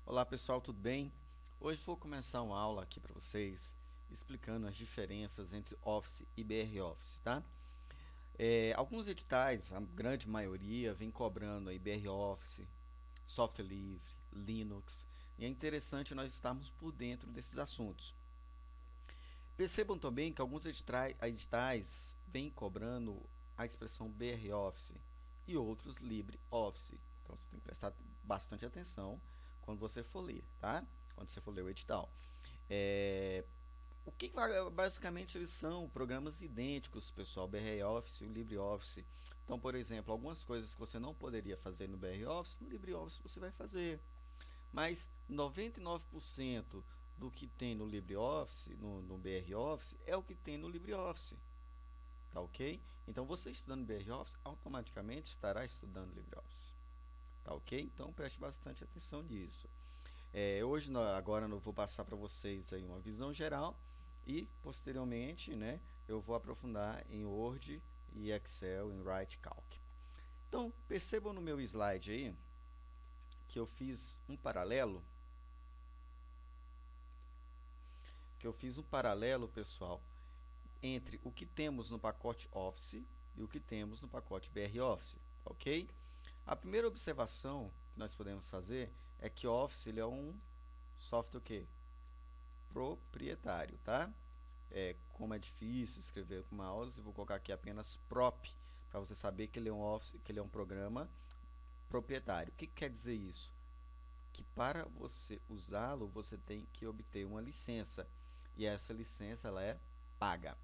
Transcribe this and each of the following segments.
Olá pessoal, tudo bem? Hoje vou começar uma aula aqui para vocês explicando as diferenças entre Office e BROffice, tá? Alguns editais, a grande maioria, vem cobrando aí BROffice, software livre, Linux, e é interessante nós estarmos por dentro desses assuntos. Percebam também que alguns editais vêm cobrando a expressão BROffice e outros LibreOffice. Então você tem que prestar bastante atenção quando você for ler, tá? Quando você for ler o edital. Basicamente eles são programas idênticos, pessoal, BROffice e o LibreOffice. Então, por exemplo, algumas coisas que você não poderia fazer no BROffice, no LibreOffice você vai fazer. Mas 99% do que tem no LibreOffice, no BROffice, é o que tem no LibreOffice. Tá ok? Então, você estudando BROffice, automaticamente estará estudando LibreOffice. Tá ok? Então, preste bastante atenção nisso. Agora eu vou passar para vocês aí uma visão geral e, posteriormente, né, eu vou aprofundar em Word e Excel, em Write Calc. Então, percebam no meu slide aí que eu fiz um paralelo. Pessoal, entre o que temos no pacote Office e o que temos no pacote BROffice, ok? A primeira observação que nós podemos fazer é que Office ele é um software que proprietário, tá? Como é difícil escrever com mouse, vou colocar aqui apenas prop para você saber que ele é um Office, que ele é um programa proprietário. O que quer dizer isso? Que para você usá-lo, você tem que obter uma licença, e essa licença ela é paga.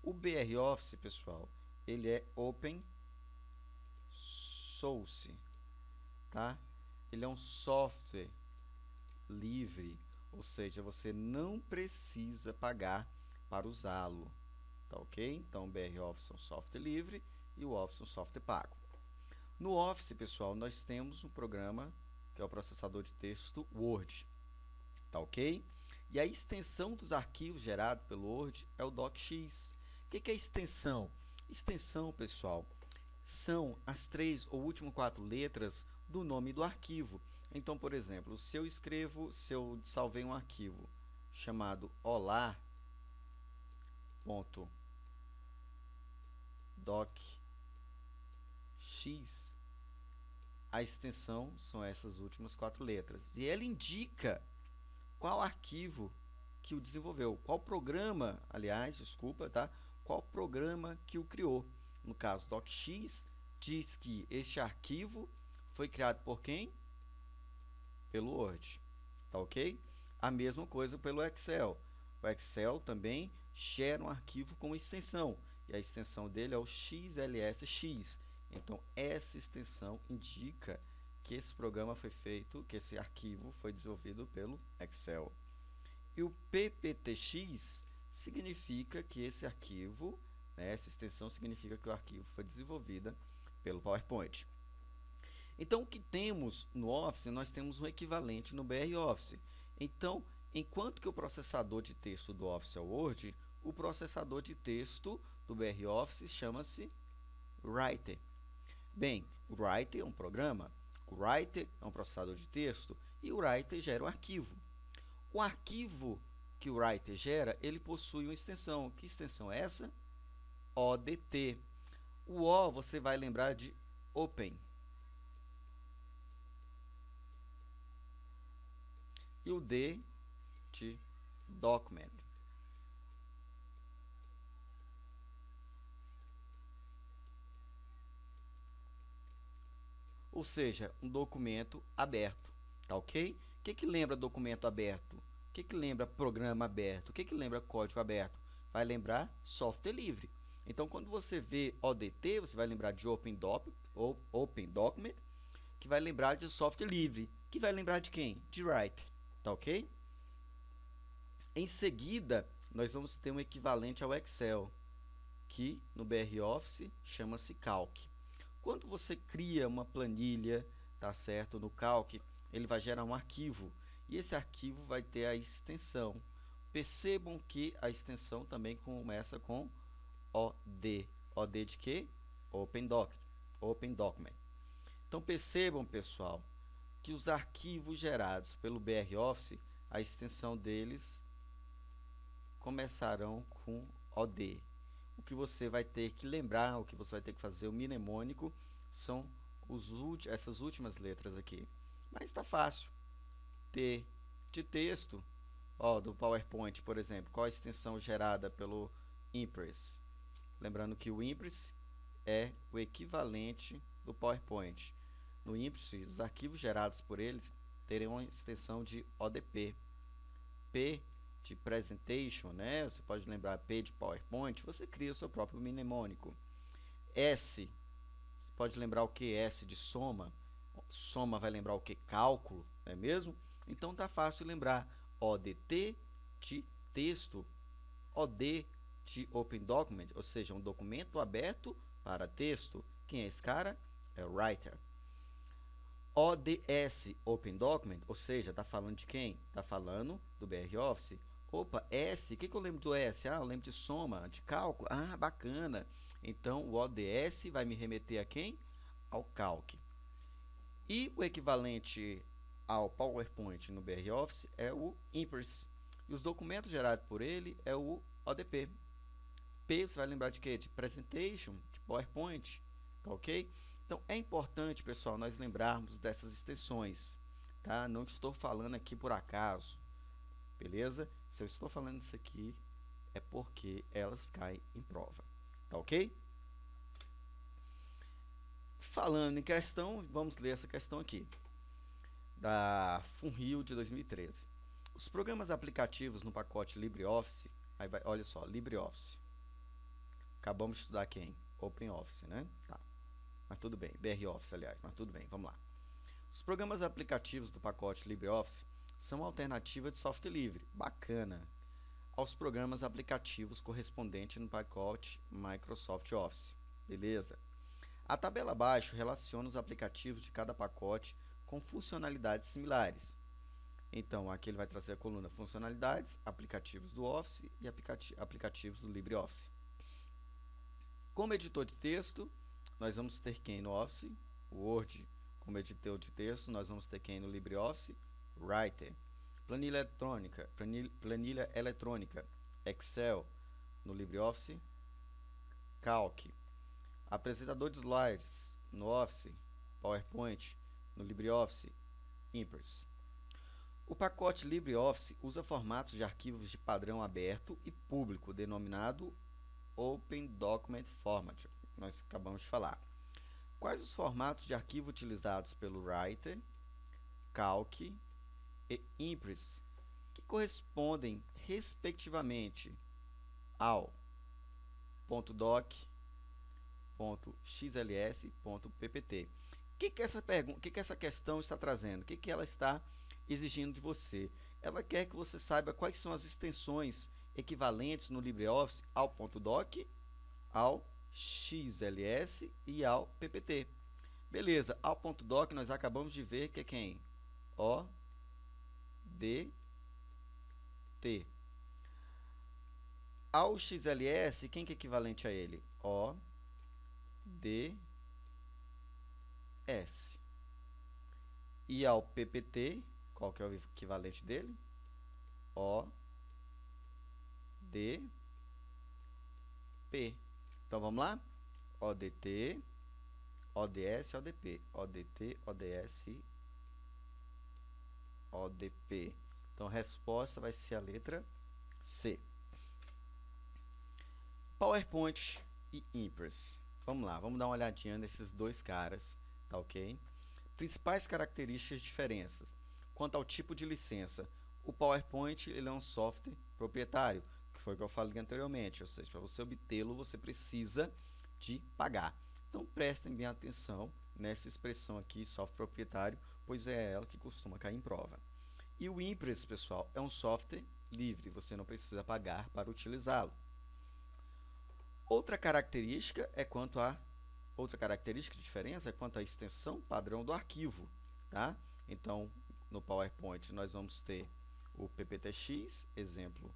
O BROffice, pessoal, ele é open source, tá? Ele é um software livre, ou seja, você não precisa pagar para usá-lo, tá ok? Então, o BROffice é um software livre e o Office é um software pago. No Office, pessoal, nós temos um programa que é o processador de texto Word, tá ok? E a extensão dos arquivos gerados pelo Word é o docx. O que é extensão? Extensão, pessoal, são as 3 ou últimas 4 letras do nome do arquivo. Então, por exemplo, se eu salvei um arquivo chamado olá.docx, a extensão são essas últimas 4 letras. E ela indica qual arquivo que o desenvolveu, qual programa, aliás, desculpa, tá? Qual programa que o criou. No caso, docx diz que este arquivo foi criado por quem? Pelo Word, tá ok? A mesma coisa pelo Excel. O Excel também gera um arquivo com extensão, e a extensão dele é o XLSX. Então, essa extensão indica que esse programa foi feito, que esse arquivo foi desenvolvido pelo Excel. E o PPTX significa que esse arquivo, né, essa extensão significa que o arquivo foi desenvolvido pelo PowerPoint. Então, o que temos no Office, nós temos um equivalente no BROffice. Então, enquanto que o processador de texto do Office é o Word, o processador de texto do BROffice chama-se Writer. Bem, o Writer é um programa, o Writer é um processador de texto e o Writer gera um arquivo. O arquivo que o Writer gera, ele possui uma extensão. Que extensão é essa? ODT. O O você vai lembrar de Open. E o D de Document. Ou seja, um documento aberto, tá ok? O que lembra documento aberto? O que lembra programa aberto? O que lembra código aberto? Vai lembrar software livre. Então, quando você vê ODT, você vai lembrar de Open Document, que vai lembrar de software livre, que vai lembrar de quem? De Write, tá ok? Em seguida, nós vamos ter um equivalente ao Excel, que no BROffice chama-se Calc. Quando você cria uma planilha, tá certo, no Calc, ele vai gerar um arquivo, e esse arquivo vai ter a extensão. Percebam que a extensão também começa com OD. OD de quê? Open Document. Então percebam, pessoal, que os arquivos gerados pelo BROffice, a extensão deles começarão com OD. O que você vai ter que lembrar, o que você vai ter que fazer o mnemônico são essas últimas letras aqui. Mas está fácil. T de texto, do PowerPoint, por exemplo, qual a extensão gerada pelo Impress? Lembrando que o Impress é o equivalente do PowerPoint. No Impress, os arquivos gerados por eles terão uma extensão de ODP. P de Presentation, né? Você pode lembrar P de PowerPoint, você cria o seu próprio mnemônico. S, você pode lembrar o que? S de soma. Soma vai lembrar o que? Cálculo, não é mesmo? Então tá fácil lembrar. ODT de texto. OD de Open Document, ou seja, um documento aberto para texto. Quem é esse cara? É o Writer. ODS, Open Document, ou seja, está falando de quem? Está falando do BROffice. Opa, S, o que eu lembro do S? Eu lembro de soma, de cálculo. Bacana. Então, o ODS vai me remeter a quem? Ao Calc. E o equivalente ao PowerPoint no BROffice é o Impress. E os documentos gerados por ele é o ODP. P, você vai lembrar de quê? De Presentation, de PowerPoint, tá ok? Então, é importante, pessoal, nós lembrarmos dessas extensões, tá? Não estou falando aqui por acaso, beleza? Se eu estou falando isso aqui, é porque elas caem em prova, tá ok? Falando em questão, vamos ler essa questão aqui, da FUNRIO de 2013. Os programas aplicativos no pacote LibreOffice, aí vai, olha só, LibreOffice. Acabamos de estudar quem? OpenOffice, né? Tá. Mas tudo bem, BROffice, aliás, mas tudo bem, vamos lá. Os programas aplicativos do pacote LibreOffice são uma alternativa de software livre, bacana, aos programas aplicativos correspondentes no pacote Microsoft Office, beleza? A tabela abaixo relaciona os aplicativos de cada pacote com funcionalidades similares. Então, aqui ele vai trazer a coluna funcionalidades, aplicativos do Office e aplicativos do LibreOffice. Como editor de texto, nós vamos ter quem no Office? O Word. Como editor de texto, nós vamos ter quem no LibreOffice? Writer. Planilha eletrônica, Excel. No LibreOffice? Calc. Apresentador de slides, no Office? PowerPoint. No LibreOffice? Impress. O pacote LibreOffice usa formatos de arquivos de padrão aberto e público, denominado Open Document Format. Nós acabamos de falar. Quais os formatos de arquivo utilizados pelo Writer, Calc e Impress, que correspondem, respectivamente, ao .doc, .xls, .ppt. O que essa questão está trazendo? O que ela está exigindo de você? Ela quer que você saiba quais são as extensões equivalentes no LibreOffice ao .doc, ao XLS e ao PPT. Beleza, ao .doc nós acabamos de ver que é quem? ODT. Ao XLS, quem que é equivalente a ele? ODS. E ao PPT, qual que é o equivalente dele? ODP. Então vamos lá? ODT, ODS, ODP. ODT, ODS, ODP. Então a resposta vai ser a letra C. PowerPoint e Impress. Vamos lá, vamos dar uma olhadinha nesses dois caras, tá ok? Principais características e diferenças. Quanto ao tipo de licença, o PowerPoint ele é um software proprietário, que foi o que eu falei anteriormente, ou seja, para você obtê-lo você precisa de pagar. Então prestem bem atenção nessa expressão aqui, software proprietário, pois é ela que costuma cair em prova. E o Impress, pessoal, é um software livre, você não precisa pagar para utilizá-lo. Outra característica de diferença é quanto à extensão padrão do arquivo, tá? Então, no PowerPoint nós vamos ter o PPTX, exemplo,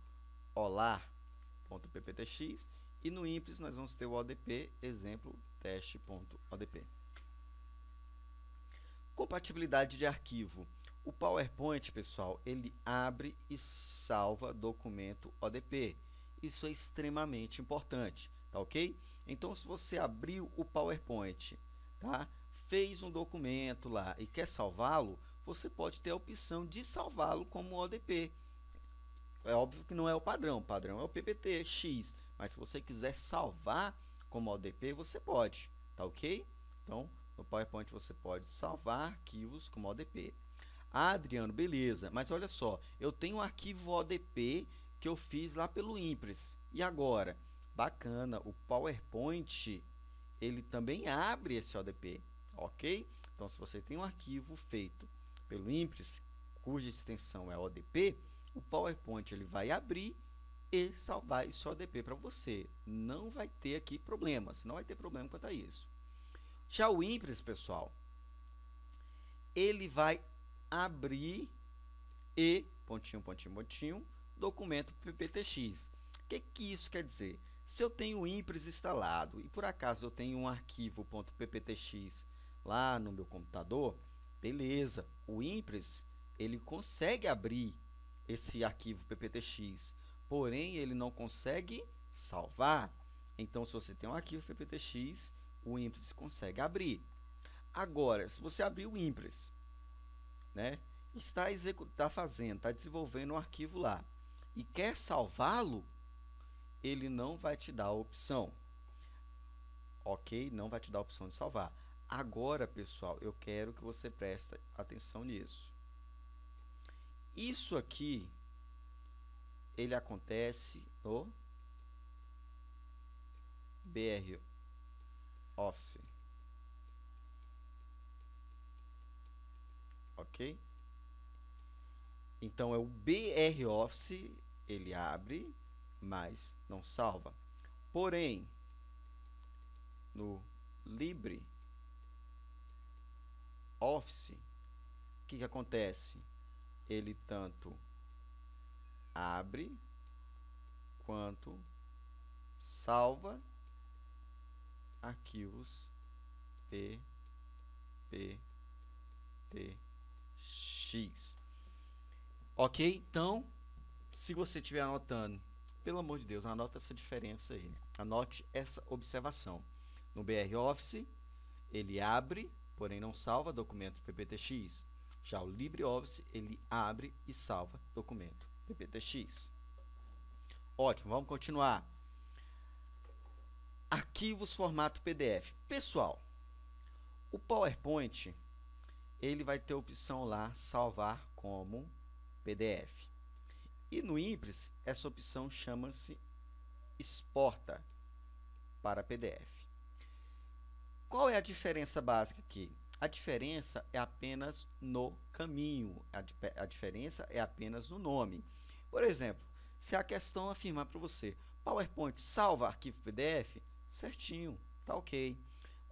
olá.pptx, e no Impress nós vamos ter o ODP, exemplo, teste.odp. Compatibilidade de arquivo. O PowerPoint, pessoal, ele abre e salva documento ODP. Isso é extremamente importante, tá ok? Então, se você abriu o PowerPoint, tá? Fez um documento lá e quer salvá-lo, você pode ter a opção de salvá-lo como ODP. É óbvio que não é o padrão é o PPT-X, mas se você quiser salvar como ODP, você pode, tá ok? Então, no PowerPoint você pode salvar arquivos como ODP. Ah, Adriano, beleza, mas olha só, eu tenho um arquivo ODP que eu fiz lá pelo Impress. E agora? Bacana, o PowerPoint, ele também abre esse ODP, ok? Então, se você tem um arquivo feito pelo Impress, cuja extensão é ODP, o PowerPoint ele vai abrir e salvar esse ODP para você. Não vai ter aqui problemas, não vai ter problema quanto a isso. Já o Impress, pessoal, ele vai abrir e, pontinho, pontinho, pontinho, documento PPT-X. O que isso quer dizer? Se eu tenho o Impress instalado e por acaso eu tenho um arquivo .pptx lá no meu computador, beleza, o Impress ele consegue abrir esse arquivo pptx, porém ele não consegue salvar. Então, se você tem um arquivo pptx, o Impress consegue abrir. Agora, se você abrir o Impress, né, está desenvolvendo um arquivo lá e quer salvá-lo, ele não vai te dar a opção, ok? Não vai te dar a opção de salvar. Agora, pessoal, eu quero que você preste atenção nisso. Isso aqui, ele acontece no BR Office, ok? Então, é o BR Office, ele abre, mas não salva. Porém, no LibreOffice, o que acontece? Ele tanto abre quanto salva arquivos PPTX. Ok? Então, se você estiver anotando, pelo amor de Deus, anota essa diferença aí. Anote essa observação. No BR Office, ele abre, porém não salva documento PPTX. Já o LibreOffice, ele abre e salva documento PPTX. Ótimo, vamos continuar. Arquivos formato PDF. Pessoal, o PowerPoint, ele vai ter a opção lá, salvar como PDF. E no Impress, essa opção chama-se exporta para PDF. Qual é a diferença básica aqui? A diferença é apenas no caminho, a diferença é apenas no nome. Por exemplo, se a questão afirmar para você, PowerPoint salva arquivo PDF, certinho, tá ok.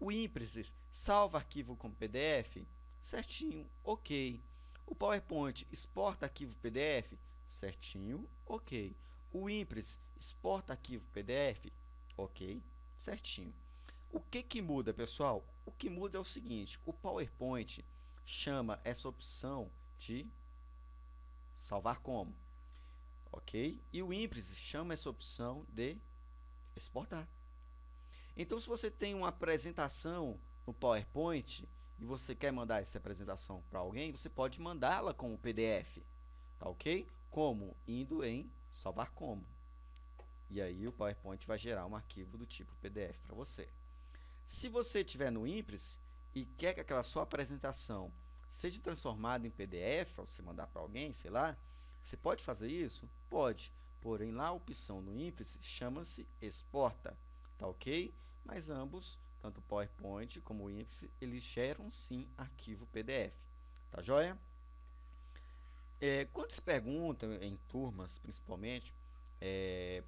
O Impress salva arquivo como PDF, certinho, ok. O PowerPoint exporta arquivo PDF, certinho, ok. O Impress exporta arquivo PDF, ok, certinho. O que muda, pessoal? O que muda é o seguinte, o PowerPoint chama essa opção de salvar como, ok? E o Impress chama essa opção de exportar. Então, se você tem uma apresentação no PowerPoint e você quer mandar essa apresentação para alguém, você pode mandá-la como PDF, tá ok? Como? Indo em salvar como. E aí o PowerPoint vai gerar um arquivo do tipo PDF para você. Se você estiver no Impress e quer que aquela sua apresentação seja transformada em PDF para você mandar para alguém, sei lá, você pode fazer isso? Pode. Porém, lá a opção no Impress chama-se exporta, tá ok? Mas ambos, tanto o PowerPoint como o Impress, eles geram sim arquivo PDF, tá joia? Quando se pergunta em turmas, principalmente,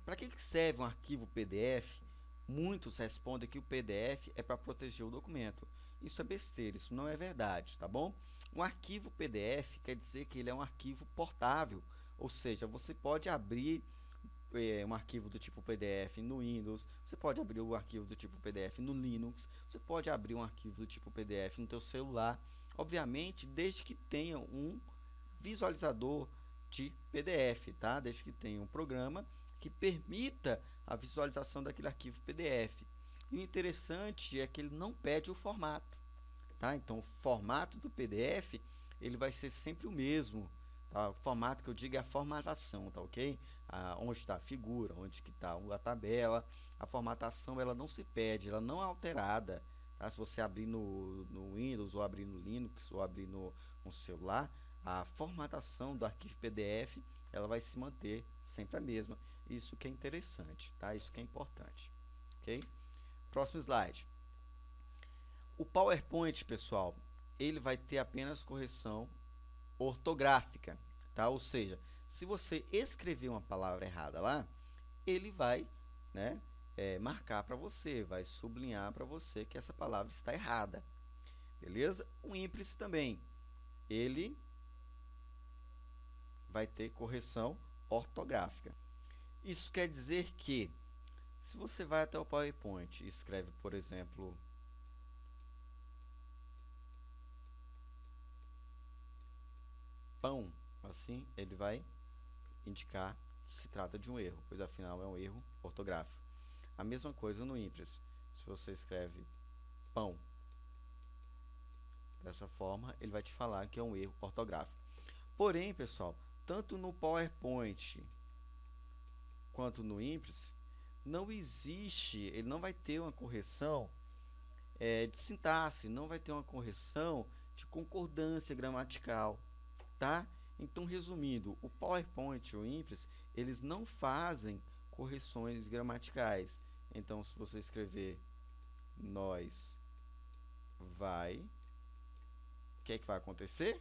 para que serve um arquivo PDF? Muitos respondem que o PDF é para proteger o documento. Isso é besteira, isso não é verdade, tá bom? Um arquivo PDF quer dizer que ele é um arquivo portável, ou seja, você pode abrir um arquivo do tipo PDF no Windows, você pode abrir um arquivo do tipo PDF no Linux, você pode abrir um arquivo do tipo PDF no teu celular, obviamente, desde que tenha um visualizador de PDF, tá? Desde que tenha um programa que permita a visualização daquele arquivo PDF. E o interessante é que ele não pede o formato, tá? Então, o formato do PDF, ele vai ser sempre o mesmo, tá? O formato que eu digo é a formatação, tá ok? Onde está a figura, onde que está a tabela, a formatação ela não se pede, ela não é alterada, tá? Se você abrir no Windows, ou abrir no Linux, ou abrir no celular, a formatação do arquivo PDF, ela vai se manter sempre a mesma. Isso que é interessante, tá? Isso que é importante, ok? Próximo slide. O PowerPoint, pessoal, ele vai ter apenas correção ortográfica, tá? Ou seja, se você escrever uma palavra errada lá, ele vai, né, marcar para você, vai sublinhar para você que essa palavra está errada, beleza? O Impress também, ele vai ter correção ortográfica. Isso quer dizer que, se você vai até o PowerPoint e escreve, por exemplo, pão, assim, ele vai indicar que se trata de um erro, pois afinal é um erro ortográfico. A mesma coisa no Impress. Se você escreve pão dessa forma, ele vai te falar que é um erro ortográfico. Porém, pessoal, tanto no PowerPoint quanto no Impress, não existe, ele não vai ter uma correção de sintaxe, não vai ter uma correção de concordância gramatical, tá? Então, resumindo, o PowerPoint e o Impress, eles não fazem correções gramaticais. Então, se você escrever nós vai, o que é que vai acontecer?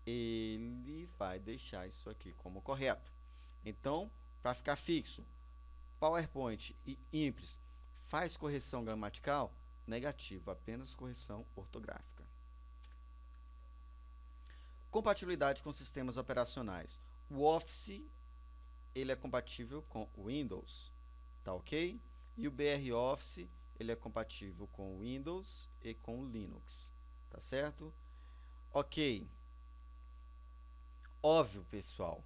Ele vai deixar isso aqui como correto. Então, para ficar fixo, PowerPoint e Impress faz correção gramatical? Negativo, apenas correção ortográfica. Compatibilidade com sistemas operacionais. O Office, ele é compatível com o Windows, tá ok? E o BR Office, ele é compatível com o Windows e com o Linux, tá certo? Ok. Óbvio, pessoal,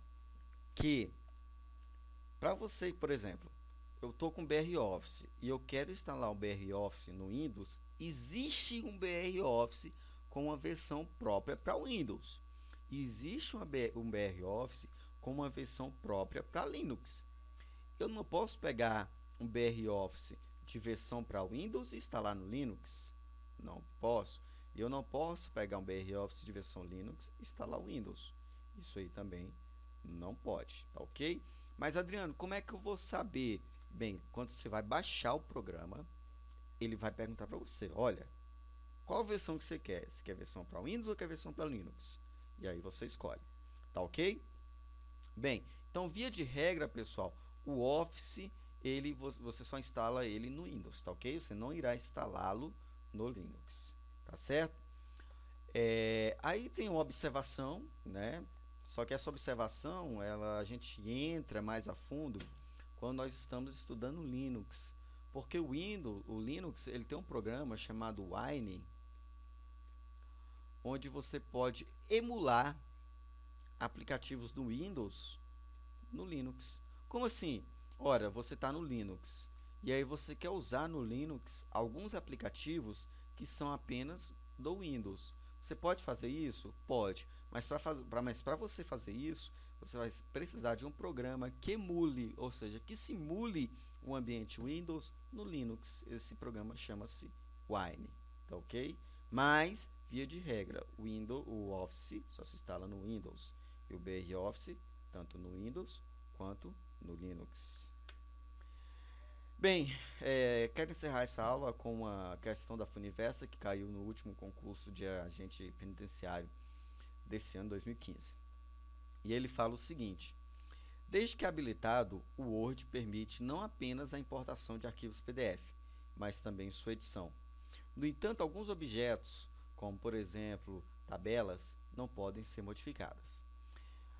que para você, por exemplo, eu estou com o BR Office e eu quero instalar o BR Office no Windows, existe um BR Office com uma versão própria para o Windows. Existe um BR Office com uma versão própria para Linux. Eu não posso pegar um BR Office de versão para Windows e instalar no Linux. Não posso. Eu não posso pegar um BR Office de versão Linux e instalar o Windows. Isso aí também não pode, tá ok? Mas, Adriano, como é que eu vou saber? Bem, quando você vai baixar o programa, ele vai perguntar para você, olha, qual versão que você quer? Você quer versão para Windows ou quer versão para Linux? E aí você escolhe, tá ok? Bem, então, via de regra, pessoal, o Office, você só instala ele no Windows, tá ok? Você não irá instalá-lo no Linux, tá certo? Aí tem uma observação, né? Só que essa observação, a gente entra mais a fundo quando nós estamos estudando Linux, porque o Linux, ele tem um programa chamado Wine, onde você pode emular aplicativos do Windows no Linux. Como assim? Ora, você está no Linux e aí você quer usar no Linux alguns aplicativos que são apenas do Windows. Você pode fazer isso? Pode, mas para você fazer isso, você vai precisar de um programa que emule, ou seja, que simule o ambiente Windows no Linux. Esse programa chama-se Wine, tá ok? Mas, via de regra, o Office só se instala no Windows e o BR Office tanto no Windows quanto no Linux. Bem, quero encerrar essa aula com a questão da Funiversa, que caiu no último concurso de agente penitenciário desse ano 2015. E ele fala o seguinte: desde que habilitado, o Word permite não apenas a importação de arquivos PDF, mas também sua edição. No entanto, alguns objetos, como por exemplo tabelas, não podem ser modificadas.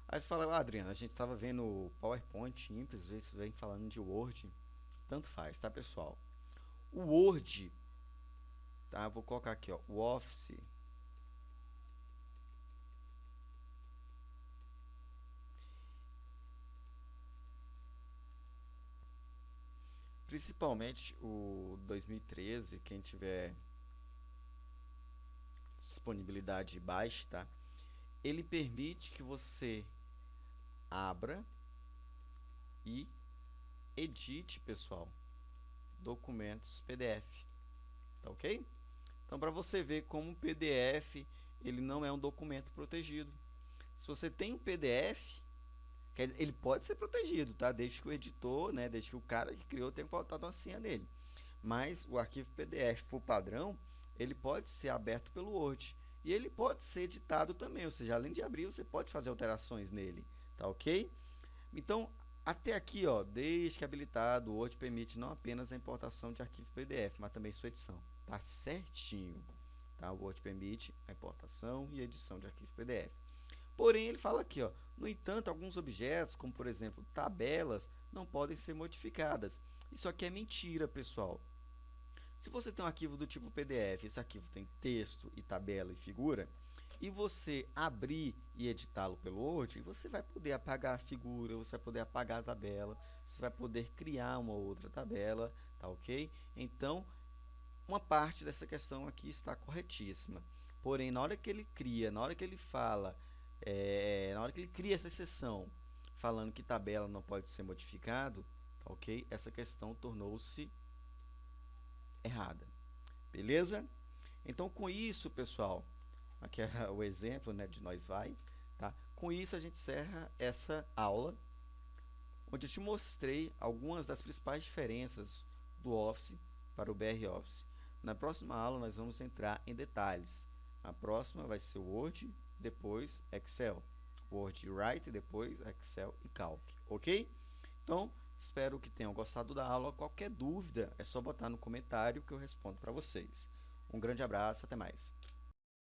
Aí você fala, Adriano, a gente estava vendo o PowerPoint, Impress, você vem falando de Word. Tanto faz, tá, pessoal? O Word, tá? Vou colocar aqui, ó, o Office. Principalmente o 2013, quem tiver disponibilidade baixa, tá? Ele permite que você abra e edite, pessoal, documentos PDF, tá ok? Então, para você ver como o PDF ele não é um documento protegido. Se você tem um PDF, ele pode ser protegido, tá? Desde que o editor, né, desde que o cara que criou tenha colocado uma senha nele. Mas o arquivo PDF por padrão, ele pode ser aberto pelo Word. E ele pode ser editado também, ou seja, além de abrir, você pode fazer alterações nele, tá ok? Então, até aqui, ó, desde que habilitado, o Word permite não apenas a importação de arquivo PDF, mas também sua edição. Tá certinho, tá? O Word permite a importação e edição de arquivo PDF. Porém, ele fala aqui, ó, no entanto, alguns objetos, como por exemplo tabelas, não podem ser modificadas. Isso aqui é mentira, pessoal. Se você tem um arquivo do tipo PDF, esse arquivo tem texto e tabela e figura, e você abrir e editá-lo pelo Word, você vai poder apagar a figura, você vai poder apagar a tabela, você vai poder criar uma outra tabela, tá ok? Então, uma parte dessa questão aqui está corretíssima. Porém, na hora que ele cria, na hora que ele fala, na hora que ele cria essa exceção, falando que tabela não pode ser modificado, tá ok? Essa questão tornou-se errada. Beleza? Então, com isso, pessoal, aqui é o exemplo, né, de nós vai, tá? Com isso, a gente encerra essa aula, onde eu te mostrei algumas das principais diferenças do Office para o BR Office. Na próxima aula, nós vamos entrar em detalhes. A próxima vai ser o Word, depois Excel. Word e Write, depois Excel e Calc, ok? Então, espero que tenham gostado da aula. Qualquer dúvida, é só botar no comentário que eu respondo para vocês. Um grande abraço, até mais.